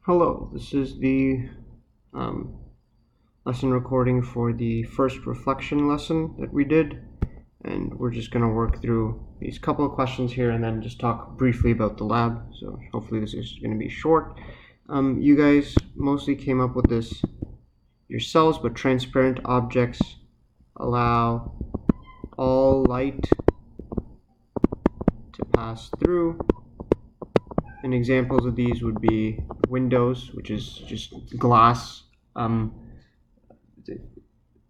Hello, this is the um, lesson recording for the first reflection lesson that we did, and we're just going to work through these couple of questions here and then just talk briefly about the lab. So hopefully this is going to be short. You guys mostly came up with this yourselves, but transparent objects allow all light to pass through. And examples of these would be windows, which is just glass,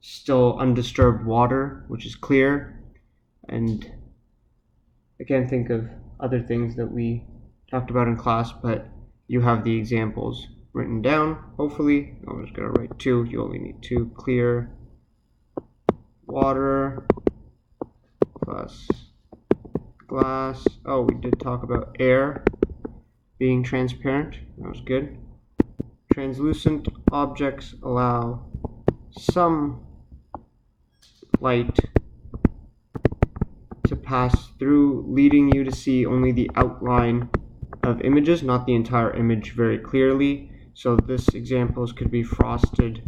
still undisturbed water, which is clear, and again, think of other things that we talked about in class, but you have the examples written down, hopefully. I'm just going to write two. You only need two. Clear water plus glass. Oh, we did talk about air being transparent. That was good. Translucent objects allow some light to pass through, leading you to see only the outline of images, not the entire image very clearly. So this examples could be frosted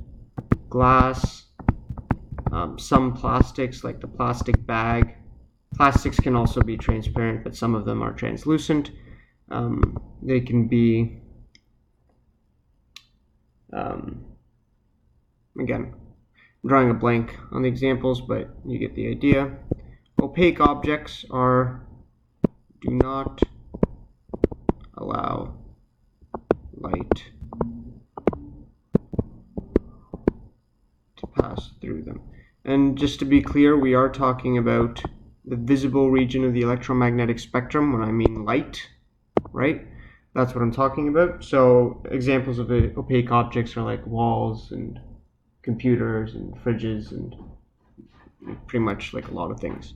glass, some plastics like the plastic bag. Plastics can also be transparent, but some of them are translucent. They can be, again, I'm drawing a blank on the examples, but you get the idea. Opaque objects do not allow light to pass through them. And just to be clear, we are talking about the visible region of the electromagnetic spectrum when I mean light, right? That's what I'm talking about. So examples of opaque objects are like walls and computers and fridges and pretty much like a lot of things.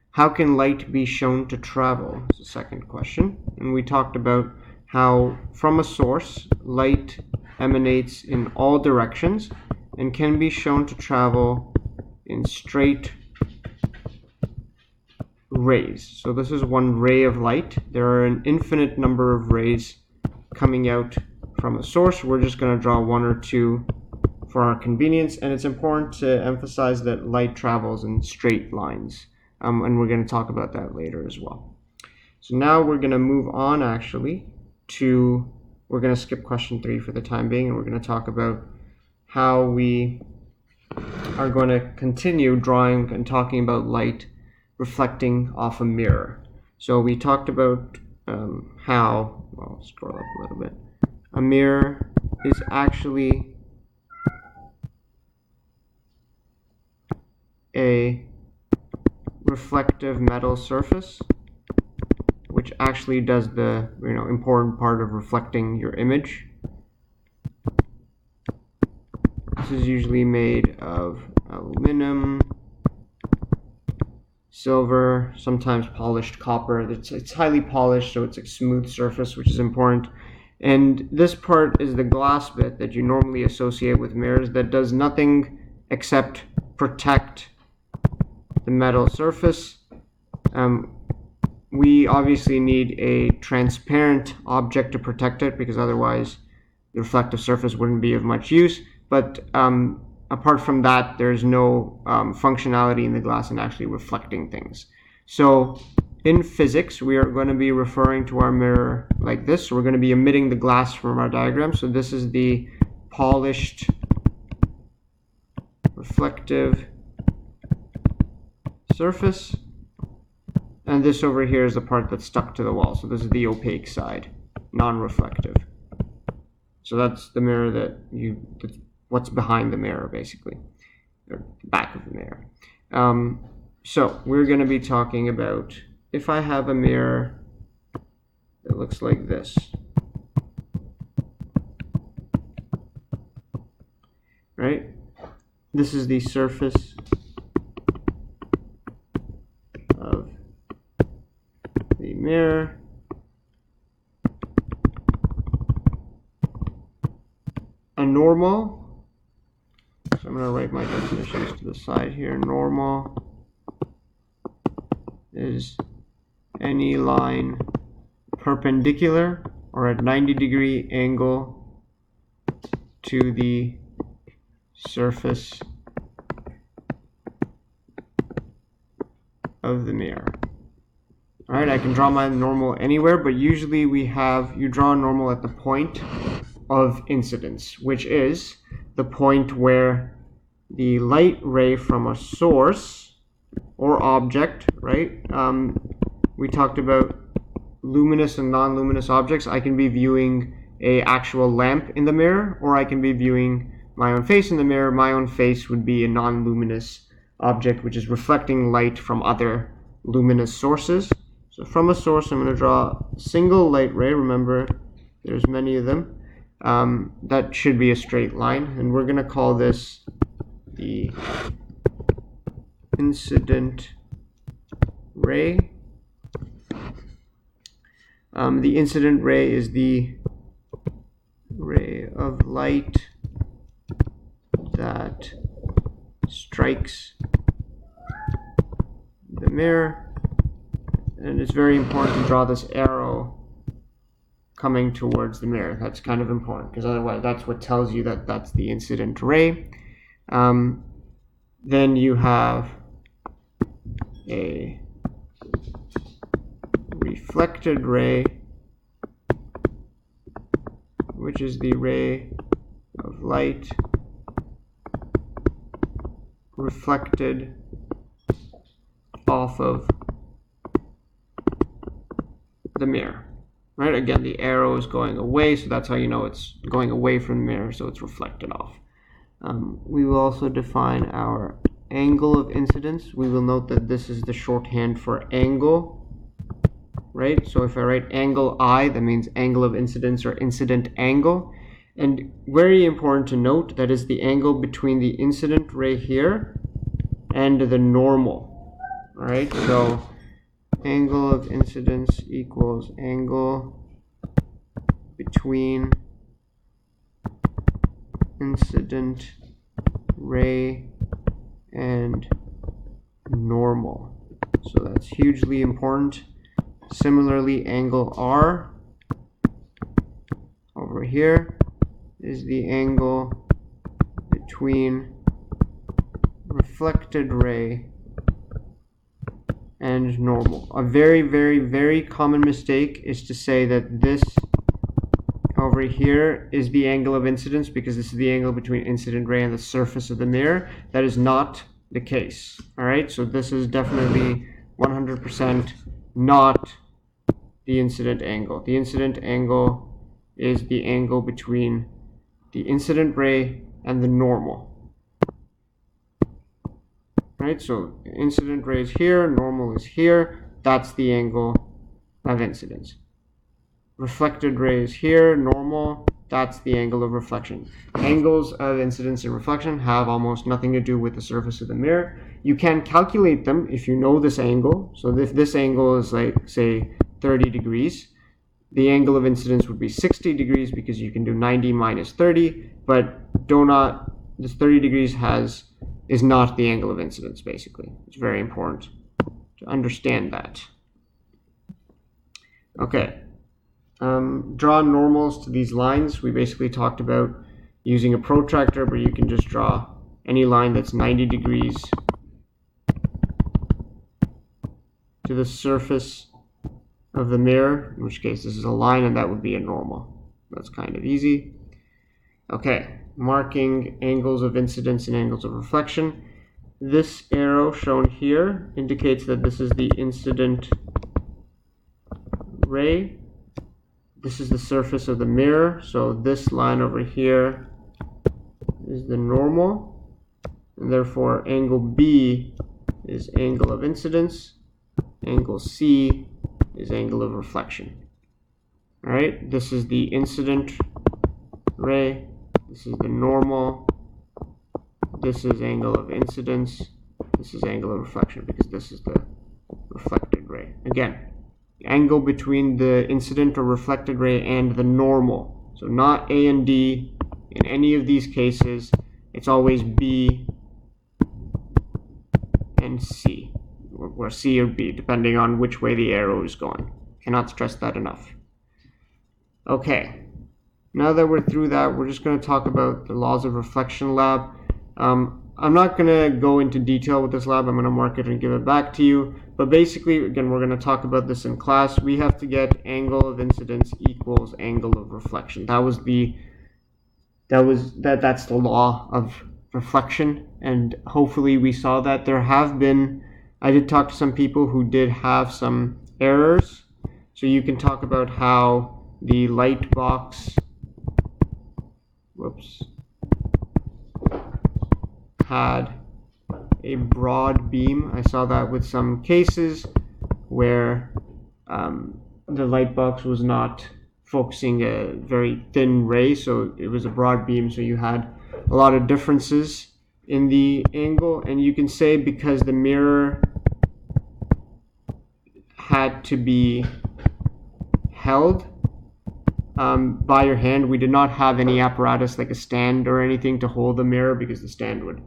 How can light be shown to travel? Is the second question. And we talked about how from a source, light emanates in all directions and can be shown to travel in straight rays. So this is one ray of light. There are an infinite number of rays coming out from a source. We're just going to draw one or two for our convenience, and it's important to emphasize that light travels in straight lines, and we're going to talk about that later as well. So now we're going to move on actually to, we're going to skip question 3 for the time being, and we're going to talk about how we are going to continue drawing and talking about light reflecting off a mirror. So we talked about how, well, I'll scroll up a little bit, a mirror is actually a reflective metal surface, which actually does the important part of reflecting your image. This is usually made of aluminum, silver, sometimes polished copper. It's highly polished, so it's a smooth surface, which is important. And this part is the glass bit that you normally associate with mirrors that does nothing except protect the metal surface. We obviously need a transparent object to protect it, because otherwise the reflective surface wouldn't be of much use. But apart from that, there's no functionality in the glass in actually reflecting things. So in physics, we are going to be referring to our mirror like this. So we're going to be emitting the glass from our diagram. So this is the polished reflective surface, and this over here is the part that's stuck to the wall. So this is the opaque side, non-reflective. So that's the mirror that's what's behind the mirror, basically, or the back of the mirror. So we're going to be talking about, if I have a mirror that looks like this, right? This is the surface of the mirror. A normal, so I'm going to write my definitions to the side here. Normal is any line perpendicular or at 90-degree angle to the surface of the mirror. All right, I can draw my normal anywhere, but usually you draw a normal at the point of incidence, which is the point where the light ray from a source or object, right? We talked about luminous and non-luminous objects. I can be viewing an actual lamp in the mirror, or I can be viewing my own face in the mirror. My own face would be a non-luminous object, which is reflecting light from other luminous sources. So from a source, I'm going to draw a single light ray. Remember, there's many of them. That should be a straight line, and we're going to call this the incident ray. The incident ray is the ray of light that strikes the mirror, and it's very important to draw this arrow coming towards the mirror. That's kind of important, because otherwise that's what tells you that that's the incident ray. Then you have a reflected ray, which is the ray of light reflected off of the mirror. Right? Again, the arrow is going away, so that's how you know it's going away from the mirror, so it's reflected off. We will also define our angle of incidence. We will note that this is the shorthand for angle, right? So if I write angle I, that means angle of incidence or incident angle. And very important to note, that is the angle between the incident ray here and the normal. All right, so angle of incidence equals angle between incident ray and normal. So that's hugely important. Similarly, angle R over here is the angle between reflected ray and normal. A very, very, very common mistake is to say that this over here is the angle of incidence because this is the angle between incident ray and the surface of the mirror. That is not the case. All right, so this is definitely 100% not the incident angle. The incident angle is the angle between the incident ray and the normal. Right, so incident ray is here, normal is here. That's the angle of incidence. Reflected ray is here, normal. That's the angle of reflection. Angles of incidence and reflection have almost nothing to do with the surface of the mirror. You can calculate them if you know this angle. So if this angle is like, say, 30 degrees, the angle of incidence would be 60 degrees because you can do 90 minus 30, but this 30 degrees is not the angle of incidence, basically. It's very important to understand that. Okay. Draw normals to these lines. We basically talked about using a protractor, but you can just draw any line that's 90 degrees to the surface of the mirror, in which case this is a line and that would be a normal. That's kind of easy. Okay, marking angles of incidence and angles of reflection. This arrow shown here indicates that this is the incident ray. This is the surface of the mirror, so this line over here is the normal, and therefore angle B is angle of incidence, angle C is angle of reflection. All right, this is the incident ray, this is the normal, this is angle of incidence, this is angle of reflection because this is the reflected ray. Again, the angle between the incident or reflected ray and the normal. So not A and D in any of these cases, it's always B and C, or C or B, depending on which way the arrow is going. Cannot stress that enough. Okay, now that we're through that, we're just going to talk about the laws of reflection lab. I'm not going to go into detail with this lab. I'm going to mark it and give it back to you. But basically, again, we're going to talk about this in class. We have to get angle of incidence equals angle of reflection. That's the law of reflection. And hopefully we saw that. I did talk to some people who did have some errors. So you can talk about how the light box, had a broad beam. I saw that with some cases where the light box was not focusing a very thin ray, so it was a broad beam, so you had a lot of differences in the angle. And you can say because the mirror had to be held by your hand, we did not have any apparatus like a stand or anything to hold the mirror, because the stand would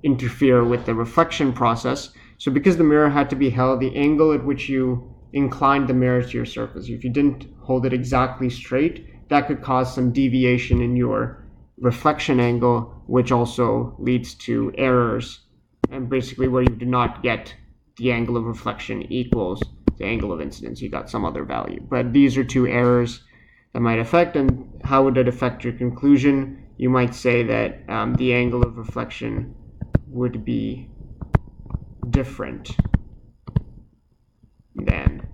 interfere with the reflection process. So because the mirror had to be held, the angle at which you inclined the mirror to your surface, if you didn't hold it exactly straight, that could cause some deviation in your reflection angle, which also leads to errors, and basically where you do not get the angle of reflection equals the angle of incidence, you got some other value. But these are two errors that might affect. And how would it affect your conclusion? You might say that the angle of reflection would be different than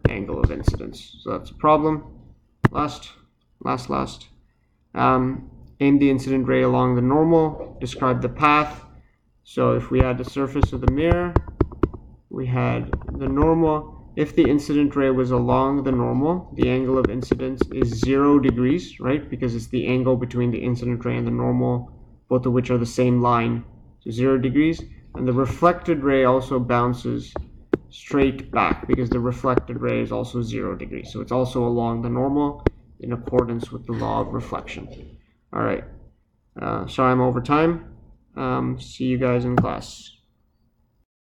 angle of incidence. So that's a problem. Last. Aim the incident ray along the normal. Describe the path. So if we had the surface of the mirror, we had the normal. If the incident ray was along the normal, the angle of incidence is 0 degrees, right? Because it's the angle between the incident ray and the normal, both of which are the same line, so 0 degrees. And the reflected ray also bounces straight back, because the reflected ray is also 0 degrees. So it's also along the normal in accordance with the law of reflection. All right. Sorry I'm over time. See you guys in class.